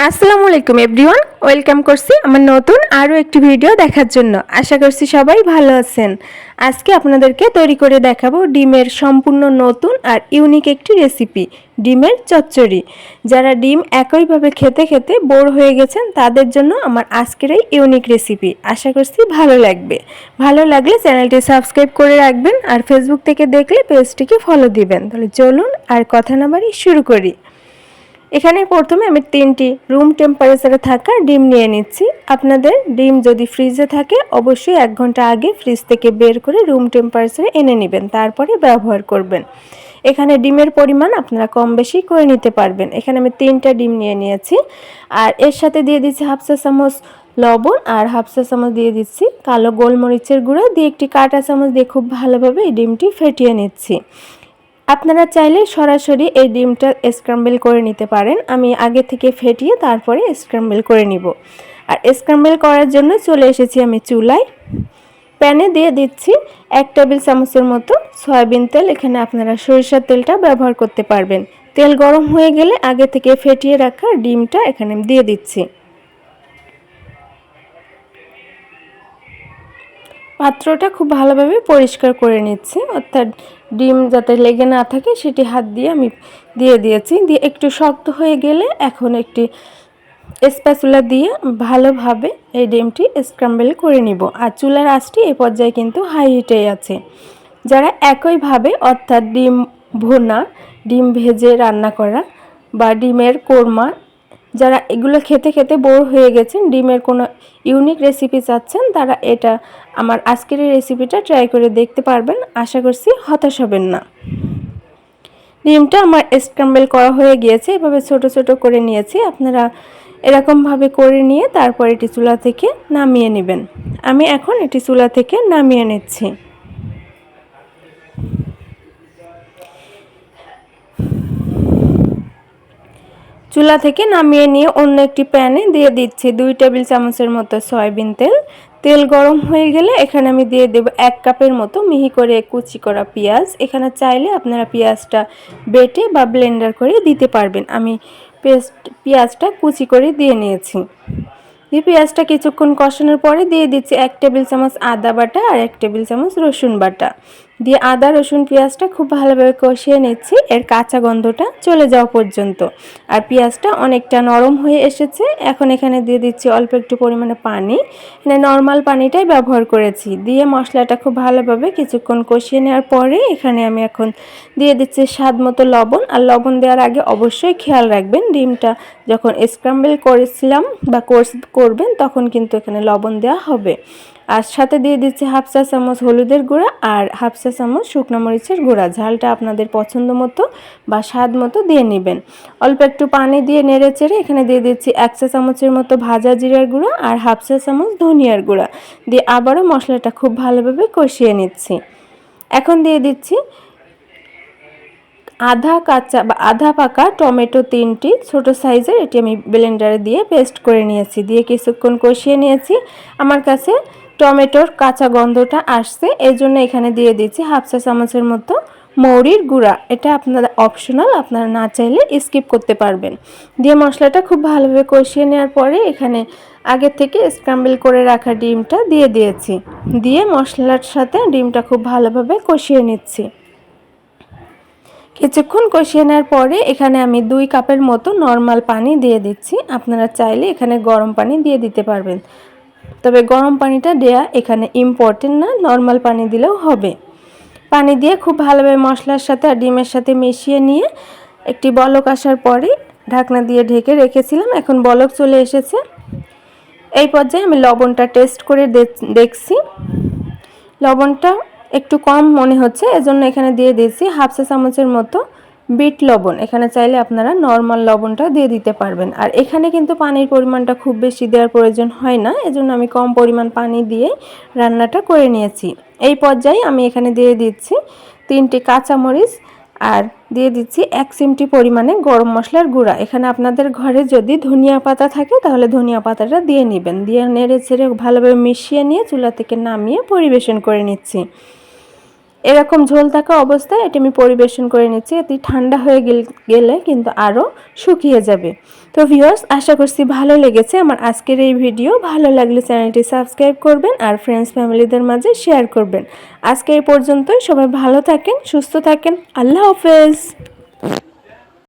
আসসালামু আলাইকুম everyone, welcome করছি আমার নতুন আরও একটি ভিডিও দেখার জন্য। আশা করছি সবাই ভালো আছেন। আজকে আপনাদেরকে তৈরি করে দেখাবো ডিমের সম্পূর্ণ নতুন আর ইউনিক একটি রেসিপি, ডিমের চচ্চড়ি। যারা ডিম একইভাবে খেতে খেতে বোর হয়ে গেছেন তাদের জন্য আমার আজকের এই ইউনিক রেসিপি। আশা করছি ভালো লাগবে। ভালো লাগলে চ্যানেলটি সাবস্ক্রাইব করে রাখবেন, আর ফেসবুক থেকে দেখলে পেজটিকে ফলো দিবেন। তাহলে চলুন আর কথা না বাড়িয়ে শুরু করি। এখানে প্রথমে আমি 3টি রুম টেম্পারেচারে থাকা ডিম নিয়ে নিচ্ছি। আপনাদের ডিম যদি ফ্রিজে থাকে অবশ্যই 1 ঘন্টা আগে ফ্রিজ থেকে বের করে রুম টেম্পারেচারে এনে নেবেন, তারপরে ব্যবহার করবেন। এখানে ডিমের পরিমাণ আপনারা কম বেশি করে নিতে পারবেন। এখানে আমি 3টা ডিম নিয়ে নিয়েছি, আর এর সাথে দিয়ে দিচ্ছি হাফ চা চামচ লবণ, আর হাফ চা চামচ দিয়ে দিচ্ছি কালো গোলমরিচের গুঁড়া, দিয়ে একটি কাঁটা চামচ দিয়ে খুব ভালোভাবে এই ডিমটি ফেটিয়ে নিচ্ছি। আপনারা চাইলে সরাসরি এই ডিমটা স্ক্র্যাম্বল করে নিতে পারেন। আমি আগে থেকে ফেটিয়ে তারপরে স্ক্র্যাম্বল করে নিব। আর স্ক্র্যাম্বল করার জন্য চলে এসেছি আমি চুলায়। প্যানে দিয়ে দিচ্ছি 1 টেবিল চামচের মতো সয়াবিন তেল। এখানে আপনারা সরিষার তেলটা ব্যবহার করতে পারবেন। তেল গরম হয়ে গেলে আগে থেকে ফেটিয়ে রাখা ডিমটা এখানে দিয়ে দিচ্ছি। পাত্রটা খুব ভালোভাবে পরিষ্কার করে নিচ্ছি, অর্থাৎ ডিম যাতে লেগে না থাকে সেটি হাত দিয়ে আমি দিয়ে দিয়েছি। দিয়ে একটু শক্ত হয়ে গেলে এখন একটি স্প্যাচুলা দিয়ে ভালোভাবে এই ডিমটি স্ক্র্যাম্বল করে নিব। আর চুলার আঁচটি এই পর্যায়ে কিন্তু হাই হিটেই আছে। যারা একইভাবে অর্থাৎ ডিম ভুনা, ডিম ভেজে রান্না করা বা ডিমের কোরমা, যারা এগুলো খেতে খেতে বোর হয়ে গেছেন, ডিমের কোনো ইউনিক রেসিপি চাচ্ছেন, তারা এটা আমার আজকের এই রেসিপিটা ট্রাই করে দেখতে পারবেন। আশা করছি হতাশ হবেন না। ডিমটা আমার স্ক্র্যাম্বল করা হয়ে গিয়েছে, এভাবে ছোট ছোট করে নিয়েছি। আপনারা এরকমভাবে করে নিয়ে তারপর এটি চুলা থেকে নামিয়ে নেবেন। আমি এখন এটি চুলা থেকে নামিয়ে নিচ্ছি। চুলা থেকে নামিয়ে নিয়ে অন্য একটি প্যানে দিয়ে দিচ্ছি 2 টেবিল চামচের মতো সয়াবিন তেল। তেল গরম হয়ে গেলে এখানে আমি দিয়ে দেব 1 কাপের মতো মিহি করে কুচি করা পেঁয়াজ। এখানে চাইলে আপনারা পেঁয়াজটা বেটে বা ব্লেন্ডার করে দিতে পারবেন। আমি পেঁয়াজটা কুচি করে দিয়ে নিয়েছি। দিয়ে পেঁয়াজটা কিছুক্ষণ কষানোর পরে দিয়ে দিচ্ছি 1 টেবিল চামচ আদা বাটা আর 1 টেবিল চামচ রসুন বাটা। দিয়ে আদা রসুন পেঁয়াজটা খুব ভালোভাবে কষিয়ে নিচ্ছি, এর কাঁচা গন্ধটা চলে যাওয়া পর্যন্ত। আর পেঁয়াজটা অনেকটা নরম হয়ে এসেছে। এখন এখানে দিয়ে দিচ্ছি অল্প একটু পরিমাণে পানি। এখানে নর্মাল পানিটাই ব্যবহার করেছি। দিয়ে মশলাটা খুব ভালোভাবে কিছুক্ষণ কষিয়ে নেওয়ার পরে এখানে আমি এখন দিয়ে দিচ্ছি স্বাদ মতো লবণ। আর লবণ দেওয়ার আগে অবশ্যই খেয়াল রাখবেন, ডিমটা যখন স্ক্র্যাম্বল করেছিলাম বা করবেন তখন কিন্তু এখানে লবণ দেওয়া হবে। আর সাথে দিয়ে দিচ্ছি হাফ চা চামচ হলুদের গুঁড়া আর হাফ চা চামচ শুকনো মরিচের গুঁড়া। ঝালটা আপনাদের পছন্দ মতো বা স্বাদ মতো দিয়ে নেবেন। অল্প একটু পানি দিয়ে নেড়ে চেড়ে এখানে দিয়ে দিচ্ছি 1 চা চামচের মতো ভাজা জিরার গুঁড়া আর হাফ চা চামচ ধনিয়ার গুঁড়া। দিয়ে আবারও মশলাটা খুব ভালোভাবে কষিয়ে নিচ্ছি। এখন দিয়ে দিচ্ছি আধা কাঁচা বা আধা পাকা টমেটো 3টি ছোট সাইজের, এটি আমি ব্লেন্ডারে দিয়ে পেস্ট করে নিয়েছি। দিয়ে কিছুক্ষণ কষিয়ে নিয়েছি। আমার কাছে টমেটোর কাঁচা গন্ধটা আসছে, এই জন্য এখানে দিয়ে দিচ্ছি হাফ চা চামচের মতো মৌরির গুঁড়া। এটা আপনারা অপশনাল, আপনারা না চাইলে স্কিপ করতে পারবেন। দিয়ে মশলাটা খুব ভালোভাবে কষিয়ে নেওয়ার পরে এখানে আগে থেকে স্ক্র্যাম্বল করে রাখা ডিমটা দিয়ে দিয়েছি। দিয়ে মশলার সাথে ডিমটা খুব ভালোভাবে কষিয়ে নিচ্ছি। কিছুক্ষণ কষিয়ে নেওয়ার পরে এখানে আমি 2 কাপের মতো নর্মাল পানি দিয়ে দিচ্ছি। আপনারা চাইলে এখানে গরম পানি দিয়ে দিতে পারবেন, তবে গরম পানিটা দেয়া এখানে ইম্পর্টেন্ট না, নর্মাল পানি দিলেও হবে। পানি দিয়ে খুব ভালোভাবে মশলার সাথে আর ডিমের সাথে মিশিয়ে নিয়ে একটি বলক আসার পরে ঢাকনা দিয়ে ঢেকে রেখেছিলাম। এখন বলক চলে এসেছে। এই পর্যায়ে আমি লবণটা টেস্ট করে দেখছি। লবণটা একটু কম মনে হচ্ছে, এজন্য এখানে দিয়ে দিয়েছি হাফ চা চামচের মতো বিট লবণ। এখানে চাইলে আপনারা নর্মাল লবণটা দিয়ে দিতে পারবেন। আর এখানে কিন্তু পানির পরিমাণটা খুব বেশি দেওয়ার প্রয়োজন হয় না, এজন্য আমি কম পরিমাণ পানি দিয়ে রান্নাটা করে নিয়েছি। এই পর্যায়ে আমি এখানে দিয়ে দিচ্ছি 3টি কাঁচামরিচ আর দিয়ে দিচ্ছি 1 চিমটি পরিমাণে গরম মশলার গুঁড়া। এখানে আপনাদের ঘরে যদি ধনিয়া পাতা থাকে তাহলে ধনিয়া পাতাটা দিয়ে নেবেন। দিয়ে নেড়ে ছেড়ে ভালোভাবে মিশিয়ে নিয়ে চুলা থেকে নামিয়ে পরিবেশন করে নিচ্ছি। এরকম ঝোল থাকা অবস্থায় এটি আমি পরিবেশন করে নিচ্ছি। এটি ঠান্ডা হয়ে গেলে কিন্তু আরও শুকিয়ে যাবে। তো ভিউয়ার্স, আশা করছি ভালো লেগেছে আমার আজকের এই ভিডিও। ভালো লাগলে চ্যানেলটি সাবস্ক্রাইব করবেন আর ফ্রেন্ডস ফ্যামিলিদের মাঝে শেয়ার করবেন। আজকে এই পর্যন্তই। সবাই ভালো থাকেন, সুস্থ থাকেন। আল্লাহ হাফেজ।